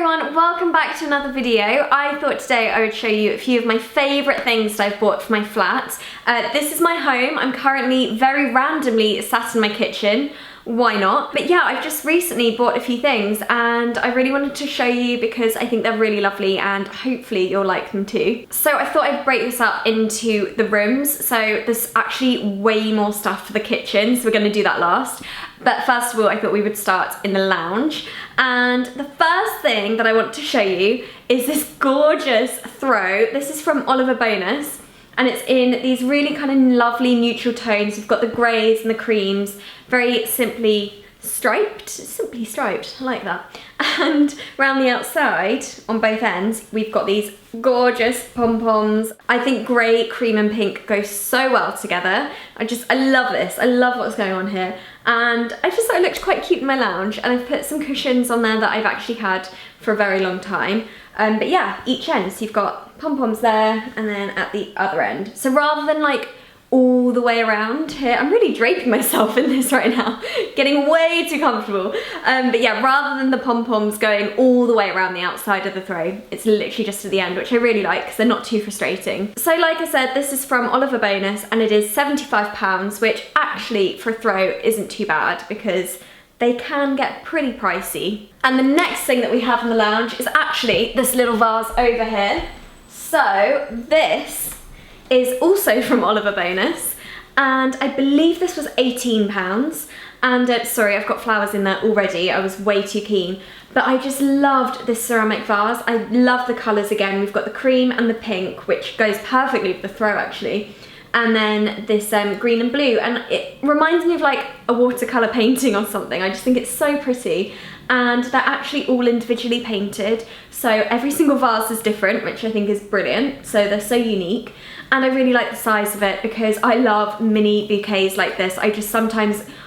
everyone, welcome back to another video. I thought today I would show you a few of my favourite things that I've bought for my flat. This is my home. I'm currently very randomly sat in my kitchen. Why not? But yeah, I've just recently bought a few things and I really wanted to show you because I think they're really lovely and hopefully you'll like them too. So I thought I'd break this up into the rooms. So there's actually way more stuff for the kitchen, so we're going to do that last. But first of all, I thought we would start in the lounge. And the first thing that I want to show you is this gorgeous throw. This is from Oliver Bonus. And it's in these really kind of lovely neutral tones. We've got the greys and the creams, very simply striped, I like that. And around the outside, on both ends, we've got these gorgeous pom-poms. I think grey, cream and pink go so well together. I love this, I love what's going on here. And I just thought it looked quite cute in my lounge, and I've put some cushions on there that I've actually had for a very long time. But yeah, each end, so you've got pom-poms there and then at the other end. So rather than like all the way around here, I'm really draping myself in this right now, getting way too comfortable. But yeah, rather than the pom-poms going all the way around the outside of the throw, it's literally just at the end, which I really like because they're not too frustrating. So like I said, this is from Oliver Bonus and it is £75, which actually for a throw isn't too bad because they can get pretty pricey. And the next thing that we have in the lounge is actually this little vase over here. So this is also from Oliver Bonus, and I believe this was £18. And sorry, I've got flowers in there already, I was way too keen. But I just loved this ceramic vase. I love the colours again. We've got the cream and the pink, which goes perfectly with the throw actually. And then this green and blue, and it reminds me of like a watercolour painting or something. I just think it's so pretty, and they're actually all individually painted, so every single vase is different, which I think is brilliant, so they're so unique. And I really like the size of it because I love mini bouquets like this.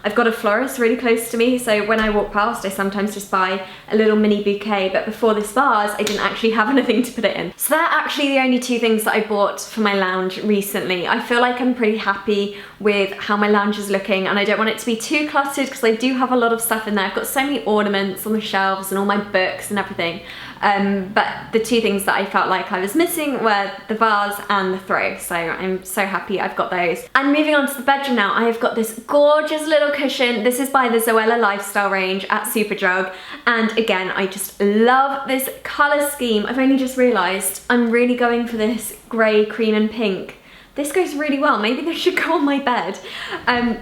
I've got a florist really close to me, so when I walk past I sometimes just buy a little mini bouquet, but before this vase I didn't actually have anything to put it in. So they're actually the only two things that I bought for my lounge recently. I feel like I'm pretty happy with how my lounge is looking and I don't want it to be too cluttered because I do have a lot of stuff in there. I've got so many ornaments on the shelves and all my books and everything. But the two things that I felt like I was missing were the vase and the throw, so I'm so happy I've got those. And moving on to the bedroom now, I have got this gorgeous little cushion. This is by the Zoella Lifestyle range at Superdrug, and again, I just love this colour scheme. I've only just realised I'm really going for this grey, cream and pink. This goes really well. Maybe this should go on my bed.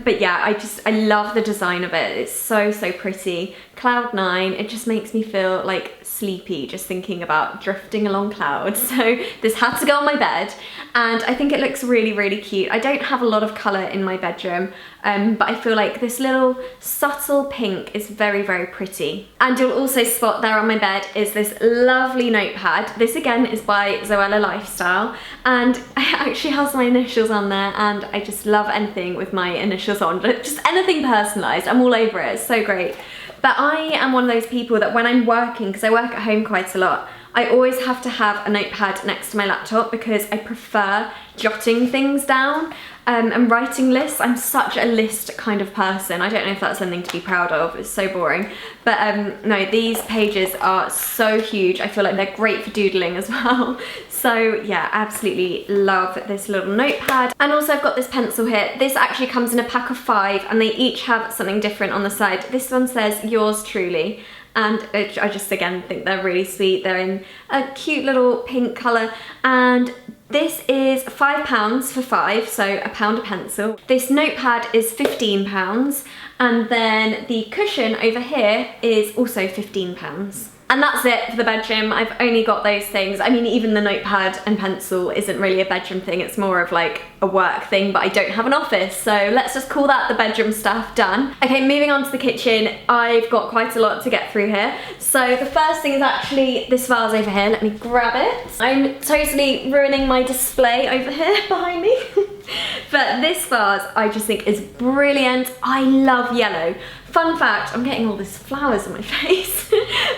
But yeah, I love the design of it. It's so, so pretty. Cloud 9, it just makes me feel like sleepy just thinking about drifting along clouds. So this had to go on my bed, and I think it looks really, really cute. I don't have a lot of colour in my bedroom, but I feel like this little subtle pink is very, very pretty. And you'll also spot there on my bed is this lovely notepad. This again is by Zoella Lifestyle, and it actually has my initials on there, and I just love anything with my initials on, just anything personalised. I'm all over it, it's so great. But I am one of those people that when I'm working, because I work at home quite a lot, I always have to have a notepad next to my laptop because I prefer jotting things down and writing lists. I'm such a list kind of person. I don't know if that's something to be proud of, it's so boring. But no, these pages are so huge. I feel like they're great for doodling as well. So yeah, absolutely love this little notepad. And also I've got this pencil here. This actually comes in a pack of 5 and they each have something different on the side. This one says yours truly. And I just again think they're really sweet. They're in a cute little pink colour, and this is £5 for 5, so £1 a pencil. This notepad is £15, and then the cushion over here is also £15. And that's it for the bedroom. I've only got those things. I mean, even the notepad and pencil isn't really a bedroom thing, it's more of like a work thing, but I don't have an office, so let's just call that the bedroom stuff done. Okay, moving on to the kitchen, I've got quite a lot to get through here. So the first thing is actually this vase over here. Let me grab it. I'm totally ruining my display over here behind me. But this vase I just think is brilliant. I love yellow. Fun fact, I'm getting all these flowers on my face.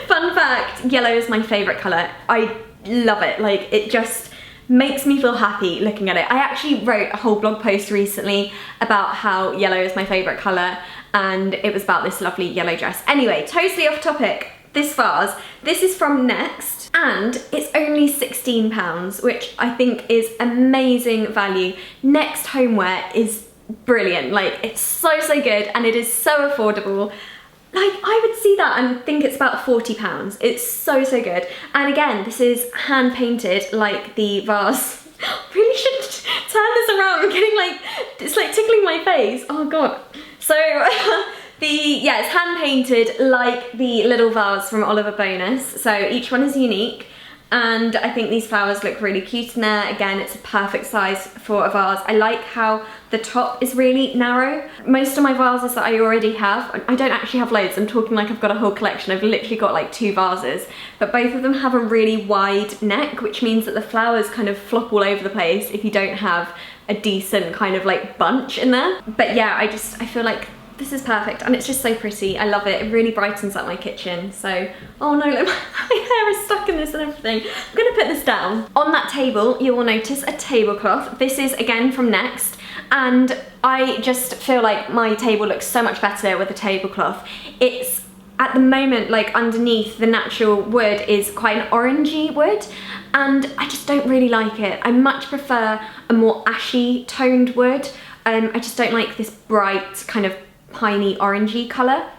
Fun fact, yellow is my favourite colour. I love it, like it just makes me feel happy looking at it. I actually wrote a whole blog post recently about how yellow is my favourite colour, and it was about this lovely yellow dress. Anyway, totally off topic. this vase. This is from Next and it's only £16, which I think is amazing value. Next homeware is brilliant. Like, it's so good and it is so affordable. Like, I would see that and think it's about £40. It's so good. And again, this is hand painted like the vase. Really should turn this around. I'm getting like, it's like tickling my face. Oh God. So yeah, it's hand painted like the little vase from Oliver Bonus. So each one is unique. And I think these flowers look really cute in there. Again, it's a perfect size for a vase. I like how the top is really narrow. Most of my vases that I already have, I don't actually have loads, I'm talking like I've got a whole collection. I've literally got like 2 vases, but both of them have a really wide neck, which means that the flowers kind of flop all over the place if you don't have a decent kind of like bunch in there. But yeah, I feel like this is perfect and it's just so pretty. I love it. It really brightens up my kitchen. So, oh no, look, my hair is stuck in this and everything. I'm gonna put this down. On that table, you will notice a tablecloth. This is again from Next, and I just feel like my table looks so much better with a tablecloth. It's, at the moment, like underneath the natural wood is quite an orangey wood, and I just don't really like it. I much prefer a more ashy toned wood. I just don't like this bright kind of piney orangey colour,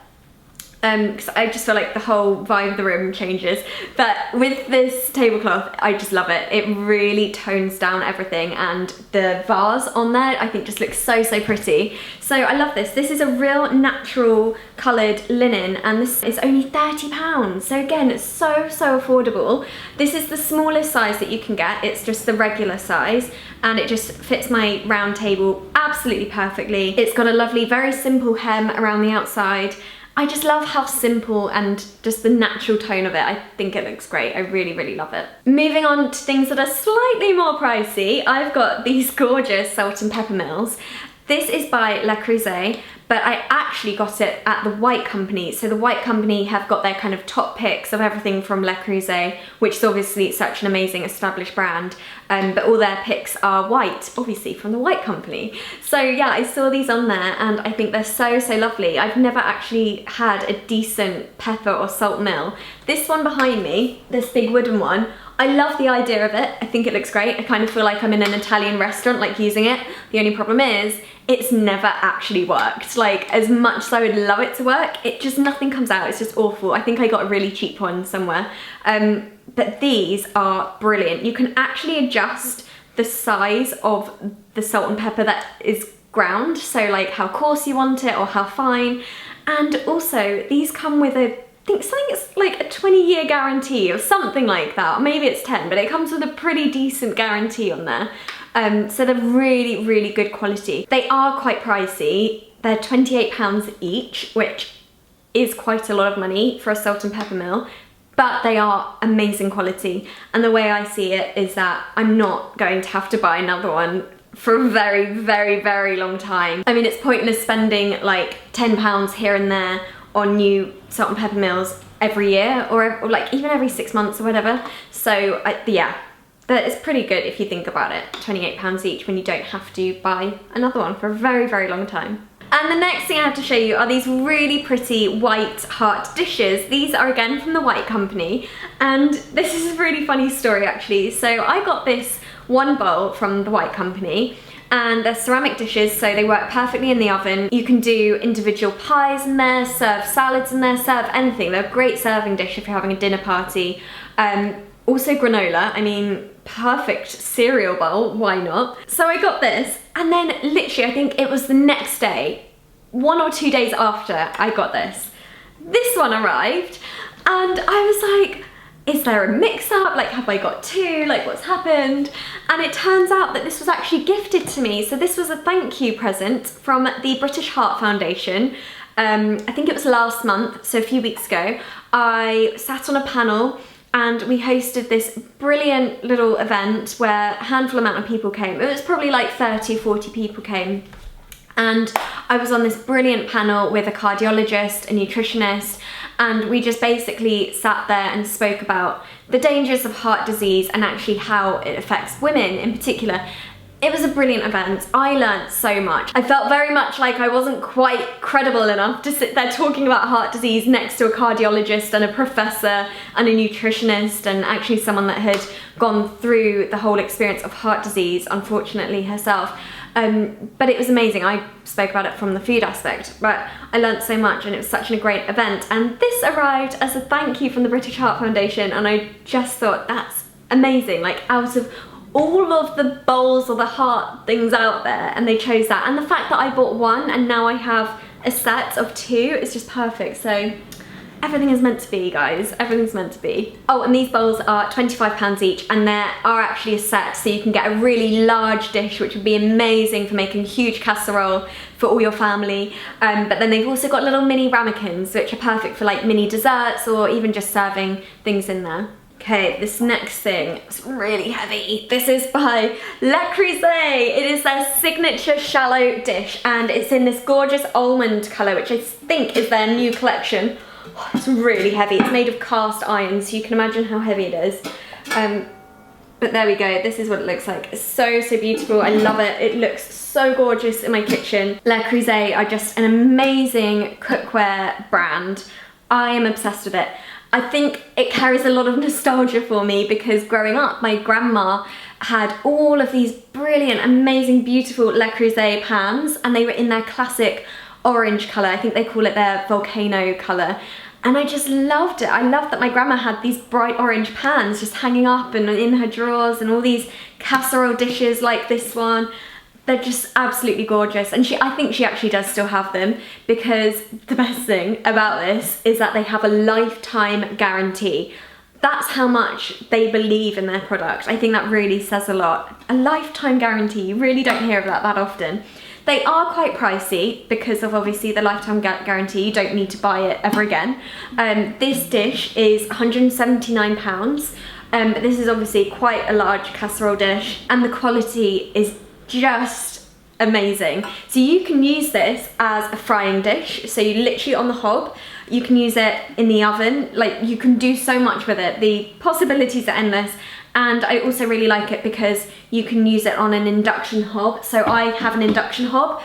because I just feel like the whole vibe of the room changes. But with this tablecloth, I just love it. It really tones down everything, and the vase on there I think just looks so pretty. So I love this. This is a real natural coloured linen, and this is only £30. So again, it's so affordable. This is the smallest size that you can get. It's just the regular size, and it just fits my round table absolutely perfectly. It's got a lovely, very simple hem around the outside. I just love how simple and just the natural tone of it. I think it looks great. I really love it. Moving on to things that are slightly more pricey, I've got these gorgeous salt and pepper mills. This is by Le Creuset, but I actually got it at the White Company. So the White Company have got their kind of top picks of everything from Le Creuset, which is obviously such an amazing established brand, but all their picks are white, obviously from the White Company. So yeah, I saw these on there and I think they're so lovely. I've never actually had a decent pepper or salt mill. This one behind me, this big wooden one, I love the idea of it. I think it looks great. I kind of feel like I'm in an Italian restaurant, like using it. The only problem is, it's never actually worked. Like, as much as I would love it to work, it just, nothing comes out. It's just awful. I think I got a really cheap one somewhere. But these are brilliant. You can actually adjust the size of the salt and pepper that is ground. So like how coarse you want it or how fine. And also these come with I think it's like a 20-year guarantee or something like that. Maybe it's 10, but it comes with a pretty decent guarantee on there. So they're really good quality. They are quite pricey. They're £28 each, which is quite a lot of money for a salt and pepper mill, but they are amazing quality. And the way I see it is that I'm not going to have to buy another one for a very long time. I mean, it's pointless spending like £10 here and there on new salt and pepper mills every year, or like even every 6 months or whatever. So yeah, that is pretty good if you think about it. £28 each when you don't have to buy another one for a very long time. And the next thing I have to show you are these really pretty white heart dishes. These are again from the White Company, and this is a really funny story actually. So I got this one bowl from the White Company, and they're ceramic dishes, so they work perfectly in the oven. You can do individual pies in there, serve salads in there, serve anything. They're a great serving dish if you're having a dinner party. Also granola, I mean, perfect cereal bowl, why not? So I got this, and then literally I think it was the next day, 1 or 2 days after I got this one arrived, and I was like, is there a mix-up? Like, have I got two? Like, what's happened? And it turns out that this was actually gifted to me. So this was a thank you present from the British Heart Foundation. I think it was last month, so a few weeks ago. I sat on a panel and we hosted this brilliant little event where a handful amount of people came. It was probably like 30 or 40 people came. And I was on this brilliant panel with a cardiologist, a nutritionist, and we just basically sat there and spoke about the dangers of heart disease and actually how it affects women in particular. It was a brilliant event. I learned so much. I felt very much like I wasn't quite credible enough to sit there talking about heart disease next to a cardiologist and a professor and a nutritionist, and actually someone that had gone through the whole experience of heart disease, unfortunately herself. But it was amazing. I spoke about it from the food aspect, but I learned so much, and it was such a great event. And this arrived as a thank you from the British Heart Foundation, and I just thought that's amazing. Like, out of all of the bowls or the heart things out there, and they chose that. And the fact that I bought one and now I have a set of 2 is just perfect. So everything is meant to be, guys. Everything's meant to be. Oh, and these bowls are £25 each, and there are actually a set, so you can get a really large dish, which would be amazing for making huge casserole for all your family. But then they've also got little mini ramekins, which are perfect for like mini desserts or even just serving things in there. Okay, this next thing is really heavy. This is by Le Creuset. It is their signature shallow dish, and it's in this gorgeous almond colour, which I think is their new collection. Oh, it's really heavy. It's made of cast iron, so you can imagine how heavy it is. But there we go. This is what it looks like. It's so, so beautiful. I love it. It looks so gorgeous in my kitchen. Le Creuset are just an amazing cookware brand. I am obsessed with it. I think it carries a lot of nostalgia for me because growing up, my grandma had all of these brilliant, amazing, beautiful Le Creuset pans, and they were in their classic orange colour. I think they call it their volcano colour. And I just loved it. I loved that my grandma had these bright orange pans just hanging up and in her drawers, and all these casserole dishes like this one. They're just absolutely gorgeous, and I think she actually does still have them, because the best thing about this is that they have a lifetime guarantee. That's how much they believe in their product. I think that really says a lot. A lifetime guarantee, you really don't hear of that that often. They are quite pricey because of obviously the lifetime guarantee. You don't need to buy it ever again. This dish is £179, but this is obviously quite a large casserole dish, and the quality is just amazing. So you can use this as a frying dish, so you literally on the hob. You can use it in the oven, like you can do so much with it. The possibilities are endless. And I also really like it because you can use it on an induction hob. So I have an induction hob,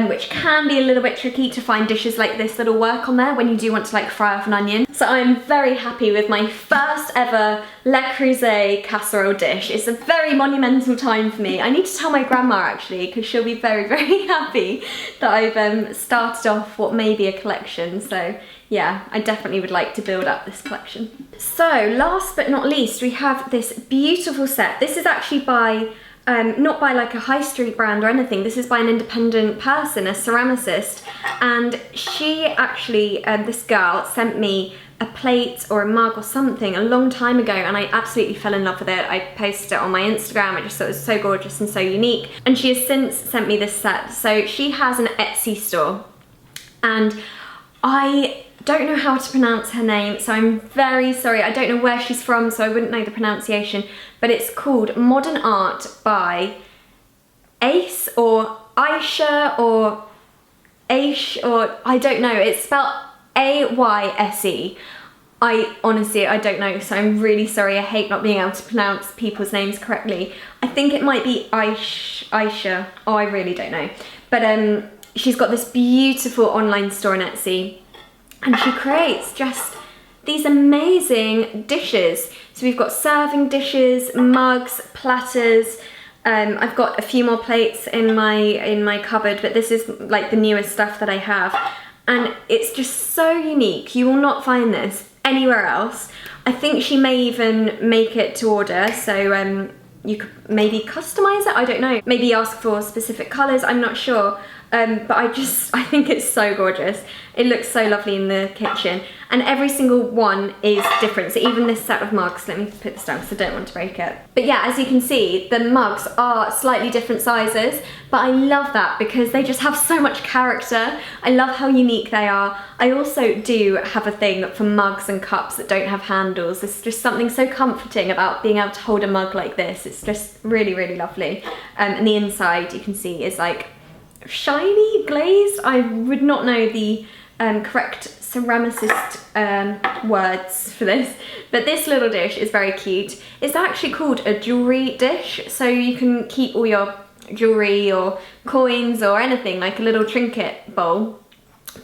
which can be a little bit tricky to find dishes like this that'll work on there when you do want to like fry off an onion. So I'm very happy with my first ever Le Creuset casserole dish. It's a very monumental time for me. I need to tell my grandma actually, because she'll be very, very happy that I've started off what may be a collection. So yeah, I definitely would like to build up this collection. So last but not least, we have this beautiful set. This is actually by, not by like a high street brand or anything. This is by an independent person, a ceramicist. And she actually, this girl, sent me a plate or a mug or something a long time ago, and I absolutely fell in love with it. I posted it on my Instagram. I just thought it was so gorgeous and so unique. And she has since sent me this set. So she has an Etsy store, and I don't know how to pronounce her name, so I'm very sorry. I don't know where she's from, so I wouldn't know the pronunciation, but it's called Modern Art by Ace or Aisha or Aish, or I don't know. It's spelled A-Y-S-E. I honestly don't know, so I'm really sorry. I hate not being able to pronounce people's names correctly. I think it might be Aisha. Oh, I really don't know. But she's got this beautiful online store on Etsy, and she creates just these amazing dishes. So we've got serving dishes, mugs, platters. I've got a few more plates in my cupboard, but this is like the newest stuff that I have. And it's just so unique. You will not find this anywhere else. I think she may even make it to order, so you could maybe customize it, I don't know. Maybe ask for specific colors, I'm not sure. But I think it's so gorgeous. It looks so lovely in the kitchen. And every single one is different. So even this set of mugs, let me put this down because I don't want to break it. But yeah, as you can see, the mugs are slightly different sizes, but I love that because they just have so much character. I love how unique they are. I also do have a thing for mugs and cups that don't have handles. It's just something so comforting about being able to hold a mug like this. It's just really, really lovely. And the inside, you can see, is like shiny, glazed. I would not know the correct ceramicist words for this, but this little dish is very cute. It's actually called a jewelry dish, so you can keep all your jewellery or coins or anything, like a little trinket bowl.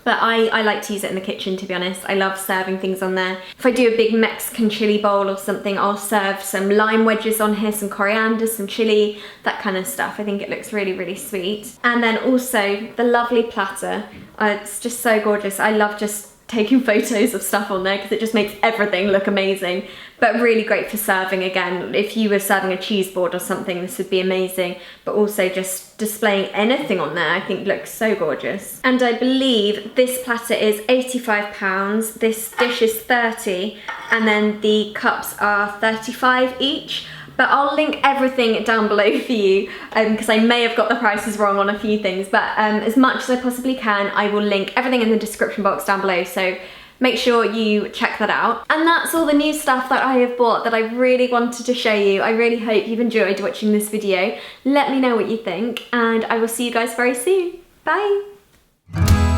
But I like to use it in the kitchen, to be honest. I love serving things on there. If I do a big Mexican chili bowl or something, I'll serve some lime wedges on here, some coriander, some chili, that kind of stuff. I think it looks really, really sweet. And then also the lovely platter. It's just so gorgeous. I love just taking photos of stuff on there because it just makes everything look amazing, but really great for serving. Again, if you were serving a cheese board or something, this would be amazing, but also just displaying anything on there I think looks so gorgeous. And I believe this platter is £85, this dish is 30, and then the cups are 35 each. But I'll link everything down below for you because I may have got the prices wrong on a few things, but as much as I possibly can, I will link everything in the description box down below, so make sure you check that out. And that's all the new stuff that I have bought that I really wanted to show you. I really hope you've enjoyed watching this video. Let me know what you think, and I will see you guys very soon. Bye!